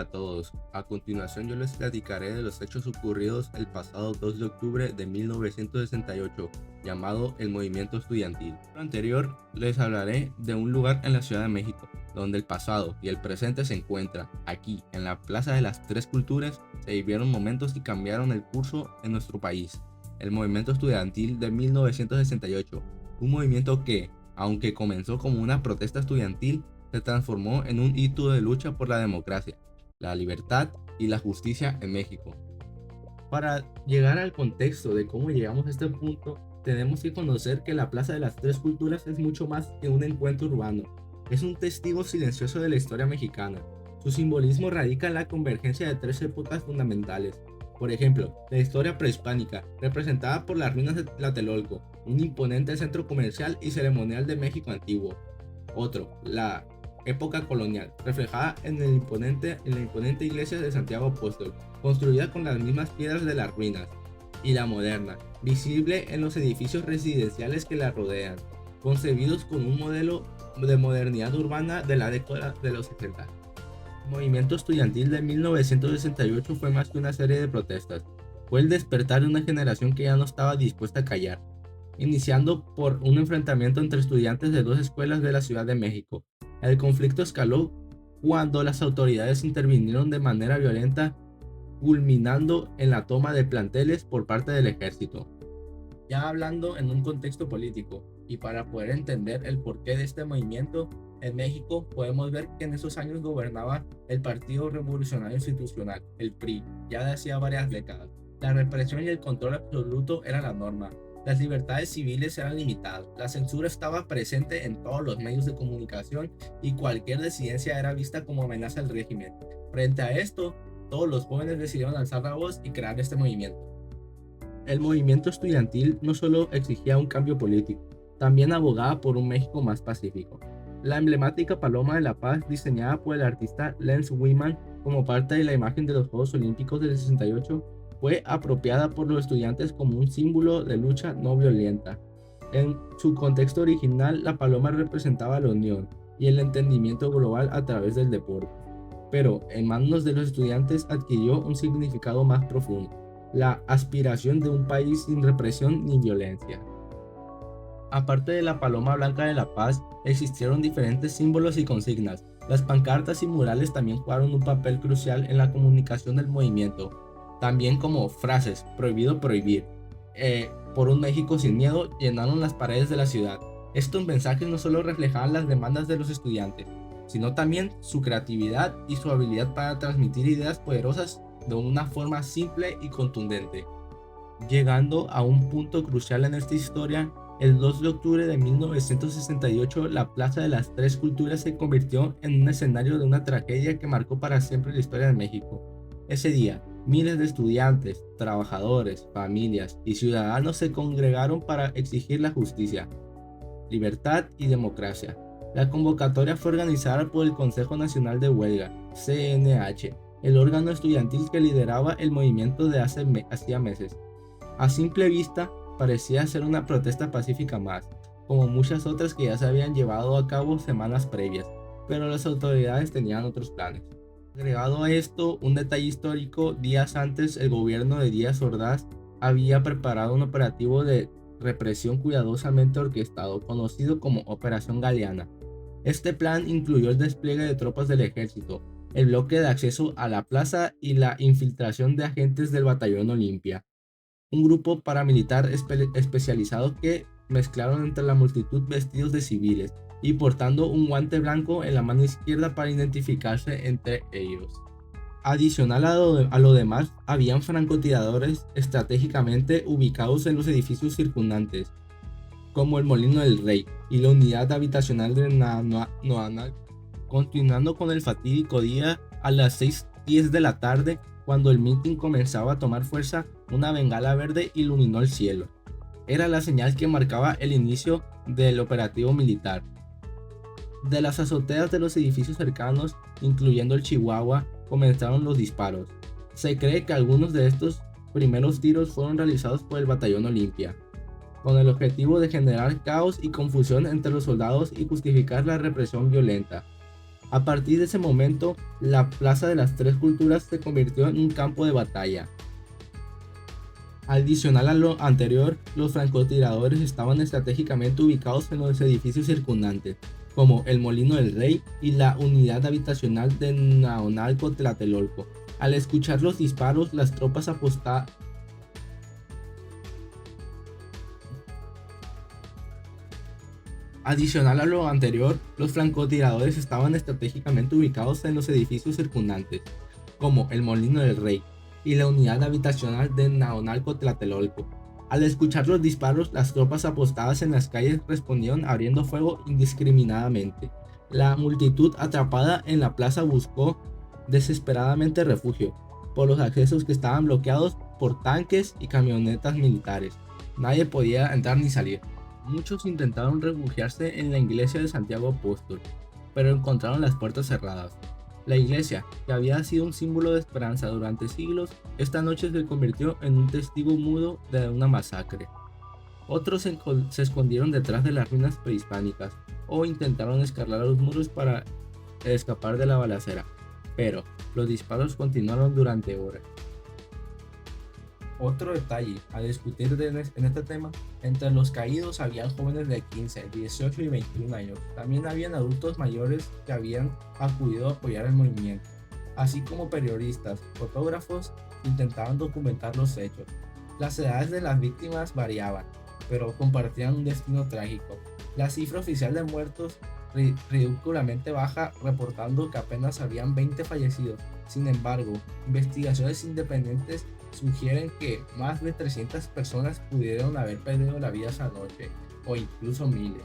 a todos. A continuación yo les platicaré de los hechos ocurridos el pasado 2 de octubre de 1968, llamado el Movimiento Estudiantil. Lo anterior les hablaré de un lugar en la Ciudad de México, donde el pasado y el presente se encuentran. Aquí, en la Plaza de las Tres Culturas, se vivieron momentos que cambiaron el curso en nuestro país. El Movimiento Estudiantil de 1968, un movimiento que, aunque comenzó como una protesta estudiantil, se transformó en un hito de lucha por la democracia, la libertad y la justicia en México. Para llegar al contexto de cómo llegamos a este punto, tenemos que conocer que la Plaza de las Tres Culturas es mucho más que un encuentro urbano. Es un testigo silencioso de la historia mexicana. Su simbolismo radica en la convergencia de tres épocas fundamentales. Por ejemplo, la historia prehispánica, representada por las ruinas de Tlatelolco, un imponente centro comercial y ceremonial de México antiguo. Otro, la época colonial, reflejada en la imponente iglesia de Santiago Apóstol, construida con las mismas piedras de las ruinas. Y la moderna, visible en los edificios residenciales que la rodean, concebidos con un modelo de modernidad urbana de la década de los 70. El movimiento estudiantil de 1968 fue más que una serie de protestas, fue el despertar de una generación que ya no estaba dispuesta a callar, iniciando por un enfrentamiento entre estudiantes de dos escuelas de la Ciudad de México. El conflicto escaló cuando las autoridades intervinieron de manera violenta, culminando en la toma de planteles por parte del ejército. Ya hablando en un contexto político, y para poder entender el porqué de este movimiento, en México podemos ver que en esos años gobernaba el Partido Revolucionario Institucional, el PRI, ya de hacía varias décadas. La represión y el control absoluto era la norma. Las libertades civiles eran limitadas, la censura estaba presente en todos los medios de comunicación y cualquier disidencia era vista como amenaza al régimen. Frente a esto, todos los jóvenes decidieron alzar la voz y crear este movimiento. El movimiento estudiantil no solo exigía un cambio político, también abogaba por un México más pacífico. La emblemática Paloma de la Paz, diseñada por el artista Lens Wyman como parte de la imagen de los Juegos Olímpicos del 68, fue apropiada por los estudiantes como un símbolo de lucha no violenta. En su contexto original, la paloma representaba la unión y el entendimiento global a través del deporte, pero en manos de los estudiantes adquirió un significado más profundo, la aspiración de un país sin represión ni violencia. Aparte de la paloma blanca de la paz, existieron diferentes símbolos y consignas. Las pancartas y murales también jugaron un papel crucial en la comunicación del movimiento, también como frases, prohibido prohibir, por un México sin miedo, llenaron las paredes de la ciudad. Estos mensajes no solo reflejaban las demandas de los estudiantes, sino también su creatividad y su habilidad para transmitir ideas poderosas de una forma simple y contundente. Llegando a un punto crucial en esta historia, el 2 de octubre de 1968, la Plaza de las Tres Culturas se convirtió en un escenario de una tragedia que marcó para siempre la historia de México. Ese día, miles de estudiantes, trabajadores, familias y ciudadanos se congregaron para exigir la justicia, libertad y democracia. La convocatoria fue organizada por el Consejo Nacional de Huelga, CNH, el órgano estudiantil que lideraba el movimiento de hacía meses. A simple vista, parecía ser una protesta pacífica más, como muchas otras que ya se habían llevado a cabo semanas previas, pero las autoridades tenían otros planes. Agregado a esto, un detalle histórico: días antes el gobierno de Díaz Ordaz había preparado un operativo de represión cuidadosamente orquestado, conocido como Operación Galeana. Este plan incluyó el despliegue de tropas del ejército, el bloque de acceso a la plaza y la infiltración de agentes del Batallón Olimpia, un grupo paramilitar especializado que mezclaron entre la multitud vestidos de civiles y portando un guante blanco en la mano izquierda para identificarse entre ellos. Adicional a lo demás, habían francotiradores estratégicamente ubicados en los edificios circundantes, como el Molino del Rey y la unidad habitacional de Noanac. Continuando con el fatídico día, a las 6:10 de la tarde, cuando el mitin comenzaba a tomar fuerza, una bengala verde iluminó el cielo. Era la señal que marcaba el inicio del operativo militar. De las azoteas de los edificios cercanos, incluyendo el Chihuahua, comenzaron los disparos. Se cree que algunos de estos primeros tiros fueron realizados por el Batallón Olimpia, con el objetivo de generar caos y confusión entre los soldados y justificar la represión violenta. A partir de ese momento, la Plaza de las Tres Culturas se convirtió en un campo de batalla. Adicional a lo anterior, los francotiradores estaban estratégicamente ubicados en los edificios circundantes, como el Molino del Rey y la unidad habitacional de Naonalco Tlatelolco. Al escuchar los disparos, las tropas Adicional a lo anterior, los francotiradores estaban estratégicamente ubicados en los edificios circundantes, como el Molino del Rey y la unidad habitacional de Naonalco Tlatelolco. Al escuchar los disparos, las tropas apostadas en las calles respondieron abriendo fuego indiscriminadamente. La multitud atrapada en la plaza buscó desesperadamente refugio, por los accesos que estaban bloqueados por tanques y camionetas militares. Nadie podía entrar ni salir. Muchos intentaron refugiarse en la iglesia de Santiago Apóstol, pero encontraron las puertas cerradas. La iglesia, que había sido un símbolo de esperanza durante siglos, esta noche se convirtió en un testigo mudo de una masacre. Otros se escondieron detrás de las ruinas prehispánicas o intentaron escalar los muros para escapar de la balacera, pero los disparos continuaron durante horas. Otro detalle a discutir en este tema, entre los caídos habían jóvenes de 15, 18 y 21 años. También habían adultos mayores que habían acudido a apoyar el movimiento, así como periodistas, fotógrafos que intentaban documentar los hechos. Las edades de las víctimas variaban, pero compartían un destino trágico. La cifra oficial de muertos ridículamente baja, reportando que apenas habían 20 fallecidos. Sin embargo, investigaciones independientes sugieren que más de 300 personas pudieron haber perdido la vida esa noche, o incluso miles.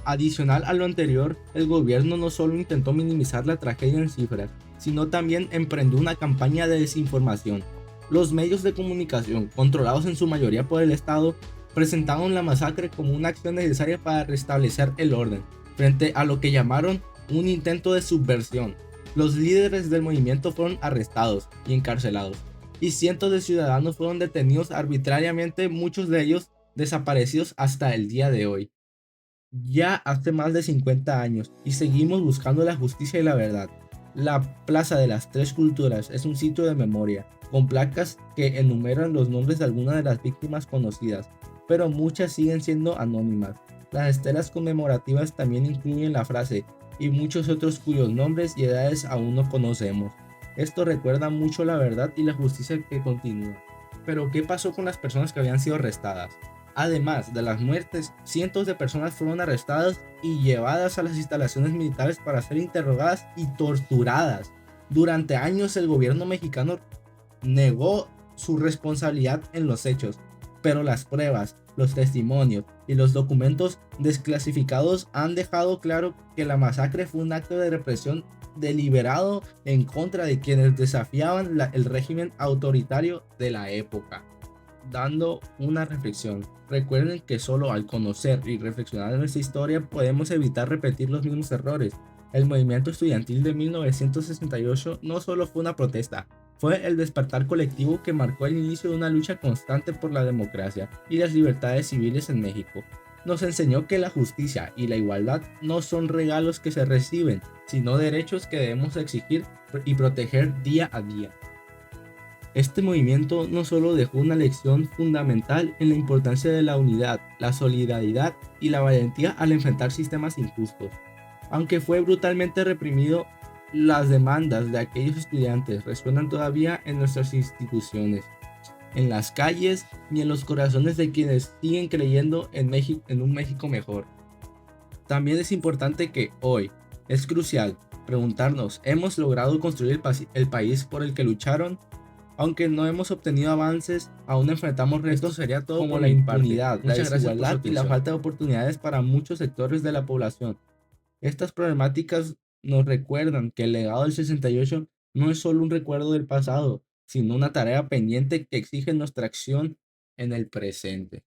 Adicional a lo anterior, el gobierno no solo intentó minimizar la tragedia en cifras, sino también emprendió una campaña de desinformación. Los medios de comunicación, controlados en su mayoría por el Estado, presentaron la masacre como una acción necesaria para restablecer el orden, frente a lo que llamaron un intento de subversión. Los líderes del movimiento fueron arrestados y encarcelados, y cientos de ciudadanos fueron detenidos arbitrariamente, muchos de ellos desaparecidos hasta el día de hoy. Ya hace más de 50 años y seguimos buscando la justicia y la verdad. La Plaza de las Tres Culturas es un sitio de memoria, con placas que enumeran los nombres de algunas de las víctimas conocidas, pero muchas siguen siendo anónimas. Las estelas conmemorativas también incluyen la frase "y muchos otros cuyos nombres y edades aún no conocemos". Esto recuerda mucho la verdad y la justicia que continúa. Pero ¿qué pasó con las personas que habían sido arrestadas? Además de las muertes, cientos de personas fueron arrestadas y llevadas a las instalaciones militares para ser interrogadas y torturadas. Durante años el gobierno mexicano negó su responsabilidad en los hechos, pero las pruebas, los testimonios y los documentos desclasificados han dejado claro que la masacre fue un acto de represión deliberado en contra de quienes desafiaban el régimen autoritario de la época. Dando una reflexión. Recuerden que solo al conocer y reflexionar en nuestra historia podemos evitar repetir los mismos errores. El movimiento estudiantil de 1968 no solo fue una protesta, fue el despertar colectivo que marcó el inicio de una lucha constante por la democracia y las libertades civiles en México. Nos enseñó que la justicia y la igualdad no son regalos que se reciben, sino derechos que debemos exigir y proteger día a día. Este movimiento no solo dejó una lección fundamental en la importancia de la unidad, la solidaridad y la valentía al enfrentar sistemas injustos. Aunque fue brutalmente reprimido, las demandas de aquellos estudiantes resuenan todavía en nuestras instituciones, en las calles y en los corazones de quienes siguen creyendo en un México mejor. También es importante que hoy es crucial preguntarnos: ¿hemos logrado construir el país por el que lucharon? Aunque no hemos obtenido avances, aún enfrentamos retos sería todo como la impunidad, la desigualdad y la falta de oportunidades para muchos sectores de la población. Estas problemáticas nos recuerdan que el legado del 68 no es solo un recuerdo del pasado, sino una tarea pendiente que exige nuestra acción en el presente.